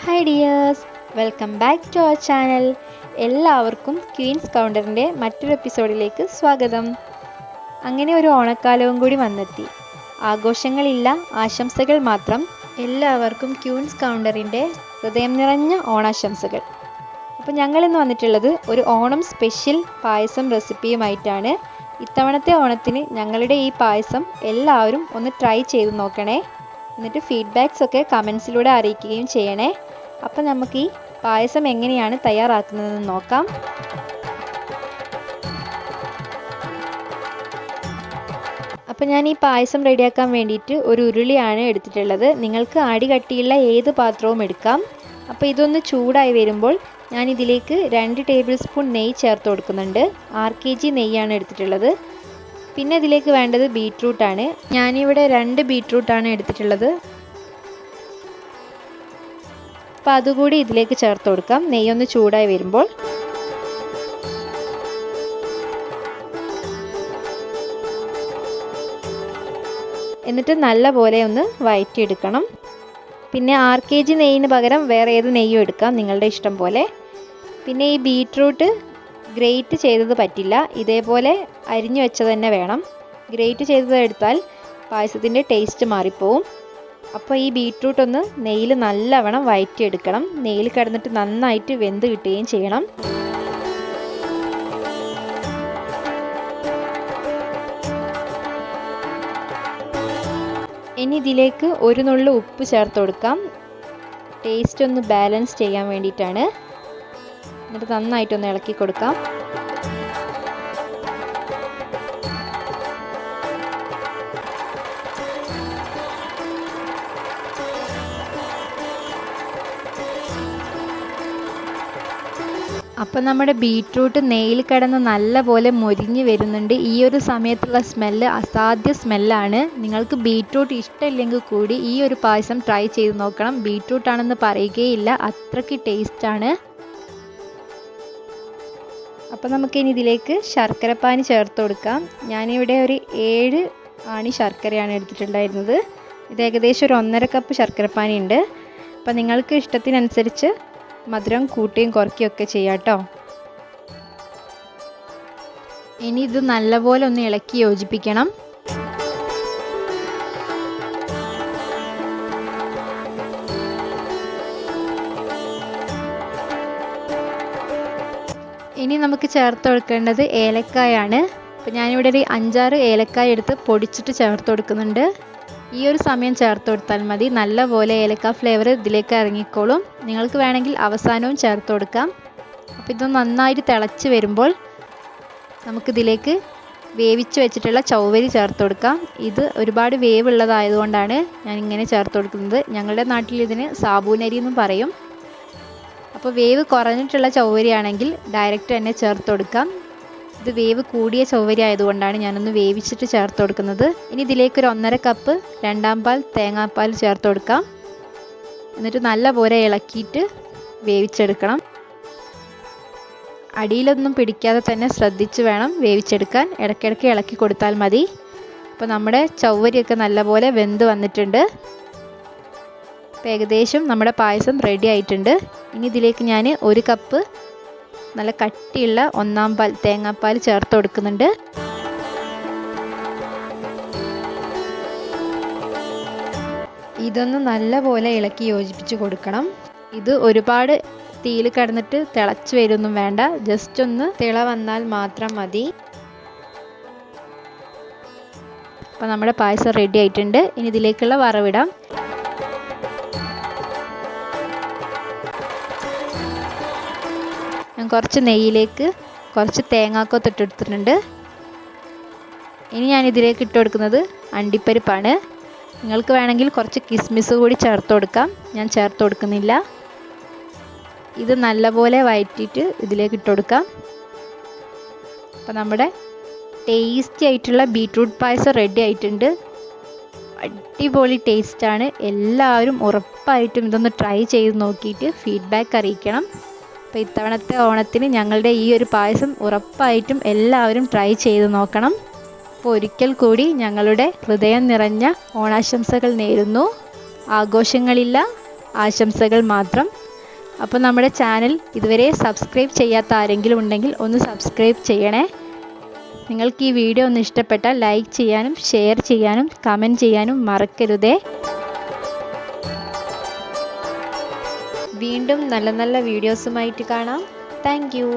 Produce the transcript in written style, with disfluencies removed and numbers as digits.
Hi dears, welcome back to our channel. എല്ലാവർക്കും queens കൗണ്ടറിൻ്റെ മറ്റൊരു എപ്പിസോഡിലേക്ക് സ്വാഗതം. അങ്ങനെ ഒരു ഓണക്കാലവും കൂടി വന്നെത്തി. ആഘോഷങ്ങളില്ല, ആശംസകൾ മാത്രം. എല്ലാവർക്കും ക്വീൻസ് കൗണ്ടറിൻ്റെ ഹൃദയം നിറഞ്ഞ ഓണാശംസകൾ. അപ്പോൾ ഞങ്ങളിന്ന് വന്നിട്ടുള്ളത് ഒരു ഓണം സ്പെഷ്യൽ പായസം റെസിപ്പിയുമായിട്ടാണ്. ഇത്തവണത്തെ ഓണത്തിന് ഞങ്ങളുടെ ഈ പായസം എല്ലാവരും ഒന്ന് ട്രൈ ചെയ്ത് നോക്കണേ. എന്നിട്ട് ഫീഡ്ബാക്സ് ഒക്കെ കമൻസിലൂടെ അറിയിക്കുകയും ചെയ്യണേ. അപ്പോൾ നമുക്ക് ഈ പായസം എങ്ങനെയാണ് തയ്യാറാക്കുന്നതെന്ന് നോക്കാം. അപ്പോൾ ഞാൻ ഈ പായസം റെഡിയാക്കാൻ വേണ്ടിയിട്ട് ഒരു ഉരുളിയാണ് എടുത്തിട്ടുള്ളത്. നിങ്ങൾക്ക് അടി കട്ടിയുള്ള ഏത് പാത്രവും എടുക്കാം. അപ്പോൾ ഇതൊന്ന് ചൂടായി വരുമ്പോൾ ഞാൻ ഇതിലേക്ക് 2 ടേബിൾ സ്പൂൺ നെയ്യ് ചേർത്ത് കൊടുക്കുന്നുണ്ട്. 6 kg നെയ്യാണ് എടുത്തിട്ടുള്ളത്. പിന്നെ ഇതിലേക്ക് വേണ്ടത് ബീറ്റ്റൂട്ടാണ്. ഞാനിവിടെ 2 ബീറ്റ്റൂട്ടാണ് എടുത്തിട്ടുള്ളത്. അപ്പോൾ അതുകൂടി ഇതിലേക്ക് ചേർത്ത് കൊടുക്കാം നെയ്യൊന്ന് ചൂടായി വരുമ്പോൾ. എന്നിട്ട് നല്ലപോലെ ഒന്ന് വഴറ്റിയെടുക്കണം. പിന്നെ 6 kg നെയ്യിന് പകരം വേറെ ഏത് നെയ്യും എടുക്കാം, നിങ്ങളുടെ ഇഷ്ടം പോലെ. പിന്നെ ഈ ബീറ്റ്റൂട്ട് ഗ്രേറ്റ് ചെയ്തത് പറ്റില്ല, ഇതേപോലെ അരിഞ്ഞു വെച്ചത് തന്നെ വേണം. ഗ്രേറ്റ് ചെയ്തത് എടുത്താൽ പായസത്തിൻ്റെ ടേസ്റ്റ് മാറിപ്പോവും. അപ്പോൾ ഈ ബീറ്റ്റൂട്ട് ഒന്ന് നെയ്യിൽ നല്ലവണ്ണം വഴറ്റിയെടുക്കണം. നെയ്യിൽ കിടന്നിട്ട് നന്നായിട്ട് വെന്ത് കിട്ടുകയും ചെയ്യണം. ഇനി ഇതിലേക്ക് ഒരു നുള്ളു ഉപ്പ് ചേർത്ത് കൊടുക്കാം. ടേസ്റ്റ് ഒന്ന് ബാലൻസ് ചെയ്യാൻ വേണ്ടിയിട്ടാണ്. എന്നിട്ട് നന്നായിട്ടൊന്ന് ഇളക്കി കൊടുക്കാം. അപ്പം നമ്മുടെ ബീറ്റ്റൂട്ട് നെയ്യിൽ കിടന്ന് നല്ലപോലെ മൊരിഞ്ഞ് വരുന്നുണ്ട്. ഈ ഒരു സമയത്തുള്ള സ്മെല്ല് അസാധ്യ സ്മെല്ലാണ്. നിങ്ങൾക്ക് ബീറ്റ്റൂട്ട് ഇഷ്ടമില്ലെങ്കിൽ കൂടി ഈ ഒരു പായസം ട്രൈ ചെയ്ത് നോക്കണം. ബീറ്റ്റൂട്ടാണെന്ന് പറയുകയില്ല, അത്രയ്ക്ക് ടേസ്റ്റാണ്. അപ്പം നമുക്കിനി ഇതിലേക്ക് ശർക്കരപ്പാനി ചേർത്ത് കൊടുക്കാം. ഞാനിവിടെ ഒരു 7 ആണി ശർക്കരയാണ് എടുത്തിട്ടുണ്ടായിരുന്നത്. ഇത് ഏകദേശം ഒരു 1.5 കപ്പ് ശർക്കരപ്പാനി ഉണ്ട്. അപ്പം നിങ്ങൾക്ക് ഇഷ്ടത്തിനനുസരിച്ച് മധുരം കൂട്ടുകയും കുറയ്ക്കുകയും ഒക്കെ ചെയ്യാം കേട്ടോ. ഇനി ഇത് നല്ലപോലെ ഒന്ന് ഇളക്കി യോജിപ്പിക്കണം. ഇനി നമുക്ക് ചേർത്ത് കൊടുക്കേണ്ടത് ഏലക്കായാണ്. അപ്പോൾ ഞാനിവിടെ ഒരു 5-6 ഏലക്കായ എടുത്ത് പൊടിച്ചിട്ട് ചേർത്ത് കൊടുക്കുന്നുണ്ട്. ഈ ഒരു സമയം ചേർത്ത് കൊടുത്താൽ മതി. നല്ലപോലെ ഏലക്ക ഫ്ലേവർ ഇതിലേക്ക് ഇറങ്ങിക്കോളും. നിങ്ങൾക്ക് വേണമെങ്കിൽ അവസാനവും ചേർത്ത് കൊടുക്കാം. അപ്പോൾ ഇത് നന്നായിട്ട് തിളച്ച് വരുമ്പോൾ നമുക്കിതിലേക്ക് വേവിച്ച് വെച്ചിട്ടുള്ള ചവ്വരി ചേർത്ത് കൊടുക്കാം. ഇത് ഒരുപാട് വേവുള്ളതായതുകൊണ്ടാണ് ഞാൻ ഇങ്ങനെ ചേർത്ത് കൊടുക്കുന്നത്. ഞങ്ങളുടെ നാട്ടിൽ ഇതിന് സാബൂനരി എന്നും പറയും. അപ്പോൾ വേവ് കുറഞ്ഞിട്ടുള്ള ചവ്വരി ആണെങ്കിൽ ഡയറക്റ്റ് തന്നെ ചേർത്ത് കൊടുക്കാം. ഇത് വേവ് കൂടിയ ചവ്വരി ആയതുകൊണ്ടാണ് ഞാനൊന്ന് വേവിച്ചിട്ട് ചേർത്ത് കൊടുക്കുന്നത്. ഇനി ഇതിലേക്ക് ഒരു 1.5 കപ്പ് 2-ാം പാൽ തേങ്ങാപ്പാൽ ചേർത്ത് കൊടുക്കാം. എന്നിട്ട് നല്ലപോലെ ഇളക്കിയിട്ട് വേവിച്ചെടുക്കണം. അടിയിലൊന്നും പിടിക്കാതെ തന്നെ ശ്രദ്ധിച്ച് വേണം വേവിച്ചെടുക്കാൻ. ഇടയ്ക്കിടയ്ക്ക് ഇളക്കി കൊടുത്താൽ മതി. അപ്പോൾ നമ്മുടെ ചവ്വരിയൊക്കെ നല്ലപോലെ വെന്ത് വന്നിട്ടുണ്ട്. അപ്പോൾ ഏകദേശം നമ്മുടെ പായസം റെഡി ആയിട്ടുണ്ട്. ഇനി ഇതിലേക്ക് ഞാൻ 1 കപ്പ് നല്ല കട്ടിയുള്ള 1-ാം പാൽ തേങ്ങാപ്പാൽ ചേർത്ത് കൊടുക്കുന്നുണ്ട്. ഇതൊന്ന് നല്ലപോലെ ഇളക്കി യോജിപ്പിച്ച് കൊടുക്കണം. ഇത് ഒരുപാട് തീയിൽ കിടന്നിട്ട് തിളച്ച് വരുമൊന്നും വേണ്ട, ജസ്റ്റ് ഒന്ന് തിള വന്നാൽ മാത്രം മതി. അപ്പോൾ നമ്മുടെ പായസം റെഡി ആയിട്ടുണ്ട്. ഇനി ഇതിലേക്കുള്ള വറവിടാം. ഞാൻ കുറച്ച് നെയ്യിലേക്ക് കുറച്ച് തേങ്ങാക്കൊത്ത് ഇട്ടെടുത്തിട്ടുണ്ട്. ഇനി ഞാൻ ഇതിലേക്ക് ഇട്ട് കൊടുക്കുന്നത് അണ്ടിപ്പരിപ്പാണ്. നിങ്ങൾക്ക് വേണമെങ്കിൽ കുറച്ച് കിസ്മിസ് കൂടി ചേർത്ത് കൊടുക്കാം. ഞാൻ ചേർത്ത് കൊടുക്കുന്നില്ല. ഇത് നല്ലപോലെ വഴറ്റിയിട്ട് ഇതിലേക്ക് ഇട്ട് കൊടുക്കാം. അപ്പോൾ നമ്മുടെ ടേസ്റ്റി ആയിട്ടുള്ള ബീറ്റ്റൂട്ട് പായസം റെഡി ആയിട്ടുണ്ട്. അടിപൊളി ടേസ്റ്റാണ്. എല്ലാവരും ഉറപ്പായിട്ടും ഇതൊന്ന് ട്രൈ ചെയ്ത് നോക്കിയിട്ട് ഫീഡ്ബാക്ക് അറിയിക്കണം. അപ്പോൾ ഇത്തവണത്തെ ഓണത്തിന് ഞങ്ങളുടെ ഈ ഒരു പായസം ഉറപ്പായിട്ടും എല്ലാവരും ട്രൈ ചെയ്ത് നോക്കണം. അപ്പോൾ ഒരിക്കൽ കൂടി ഞങ്ങളുടെ ഹൃദയം നിറഞ്ഞ ഓണാശംസകൾ നേരുന്നു. ആഘോഷങ്ങളില്ല, ആശംസകൾ മാത്രം. അപ്പോൾ നമ്മുടെ ചാനൽ ഇതുവരെ സബ്സ്ക്രൈബ് ചെയ്യാത്ത ആരെങ്കിലും ഉണ്ടെങ്കിൽ ഒന്ന് സബ്സ്ക്രൈബ് ചെയ്യണേ. നിങ്ങൾക്ക് ഈ വീഡിയോ ഒന്ന് ഇഷ്ടപ്പെട്ടാൽ ലൈക്ക് ചെയ്യാനും ഷെയർ ചെയ്യാനും കമൻറ്റ് ചെയ്യാനും മറക്കരുതേ. വീണ്ടും നല്ല നല്ല വീഡിയോസുമായിട്ട് കാണാം. Thank you.